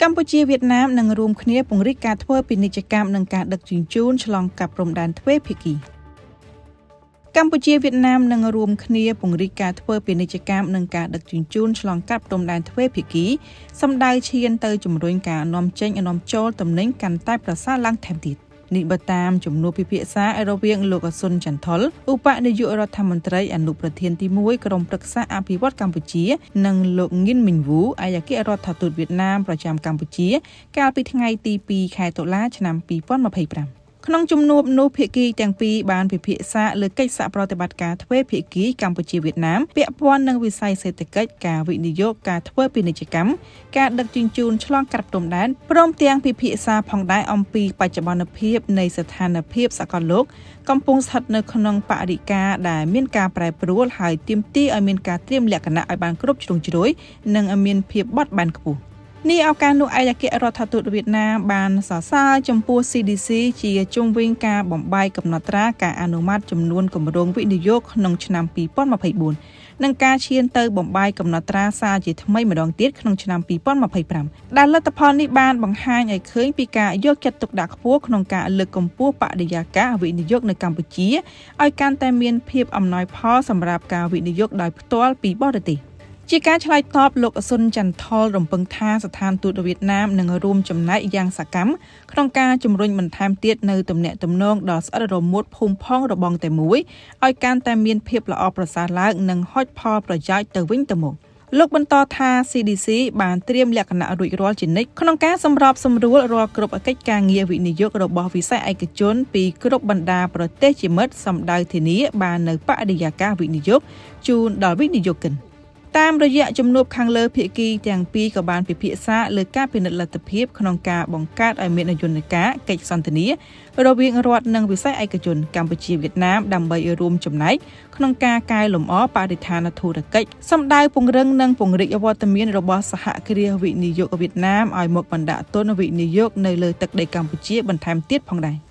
កម្ពុជាវៀតណាមនឹងរួមគ្នាពង្រីកការធ្វើពាណិជ្ជកម្មនិងការដឹកជញ្ជូនឆ្លងកាត់ព្រំដែនទ្វេភាគីកម្ពុជាវៀតណាមនឹងរួមគ្នាពង្រីកការធ្វើពាណិជ្ជកម្មនិងការដឹកជញ្ជូនឆ្លងកាត់ព្រំដែនទ្វេភាគីសម្ដៅឈានទៅជំរុញការនាំចេញនាំចូលទំនិញកាន់តែប្រសើរឡើងថែមទៀតនេះបើតាមជំនួបពិភាក្សារវាងលោកអសុនចន្ទថុលឧបនាយករដ្ឋមន្ត្រីអនុប្រធានទី1ក្រុមប្រឹក្សាអភិវឌ្ឍកម្ពុជានិងលោកងិនមីងវូឯកអគ្គរដ្ឋទូតវៀតណាមប្រចាំកម្ពុជាកាលពីថ្ងៃទី2ខែតុលាឆ្នាំ2025ក្នុងជំនួបនោះភាគីទាំងពីរបានពិភាក្សាលើកិច្ចសហប្រតិបត្តិការទ្វេភាគីកម្ពុជាវៀតណាមពាក់ព័ន្ធនឹងវិស័យសេដ្ឋកិច្ចការវិនិយោគការធ្វើពាណិជ្ជកម្មការដឹកជញ្ជូនឆ្លងកាត់ព្រំដែនព្រមទាំងពិភាក្សាផងដែរអំពីបច្ចុប្បន្នភាពនៃស្ថានភាពសកលលោកកំពុងស្ថិតនៅក្នុងបរិយាកាសដែលមានការប្រែប្រួលហើយទាមទារឲ្យមានការត្រៀមលក្ខណៈឲ្យបានគ្រប់ជ្រុងជ្រោយនិងមានភាពបត់បែនខ្ពស់នេះឱកាសនោះឯកអគ្គរដ្ឋទូតវៀតណាមបានសរសើរចំពោះ CDC ជាជុំវិញការបំបែកកំណត់ត្រាការអនុម័តចំនួនគម្រោងវិនិយោគក្នុងឆ្នាំ2024និងការឈានទៅបំបែកកំណត់ត្រាសារជាថ្មីម្ដងទៀតក្នុងឆ្នាំ2025ដែលលទ្ធផលនេះបានបង្ហាញឲ្យឃើញពីការយកចិត្តទុកដាក់ខ្ពស់ក្នុងការលើកកម្ពស់បរិយាកាសវិនិយោគនៅកម្ពុជាឲ្យកាន់តែមានភាពអំណោយផលសម្រាប់ការវិនិយោគដោយផ្ទាល់ពីបរទេសជាការឆ្លើយតបលោកអសុនចន្ទថុលរំពឹងថាស្ថានទូតវៀតណាមនឹងរួមចំណែកយ៉ាងសកម្មក្នុងការជំរុញបន្ថែមទៀតនៅទំនាក់ទំនងដ៏ស្អិតរមួតភូមិផងរបងតែមួយឲ្យកាន់តែមានភាពល្អប្រសើរឡើងនិងហុចផលប្រយោជន៍ទៅវិញទៅមកលោកបន្តថា CDC បានត្រៀមលក្ខណៈរួចរាល់ជានិច្ចក្នុងការសម្របសម្រួលរាល់គ្រប់កិច្ចការងារវិនិយោគរបស់វិស័យឯកជនពីគ្រប់បណ្ដាប្រទេសជាមិត្តសម្ដៅធានាបាននៅបរិយាកាសវិនិយោគជូនដល់វិនិយោគិនតាមរយៈជំនួបខាងលើភាគីទាំងពីរក៏បានពិភាក្សាលើការពិនិត្យលទ្ធភាពក្នុងការបង្កើតឲ្យមានយន្តការកិច្ចសន្ទនារវាងរដ្ឋនិងវិស័យឯកជនកម្ពុជាវៀតណាមដើម្បីរួមចំណែកក្នុងការកែលម្អបរិស្ថានធុរកិច្ចសម្ដៅពង្រឹងនិងពង្រីកវត្តមានរបស់សហគ្រាសវិនិយោគវៀតណាមឲ្យមកបណ្ដាក់ទុនវិនិយោគនៅលើទឹកដីកម្ពុជាបន្ថែមទៀតផងដែរ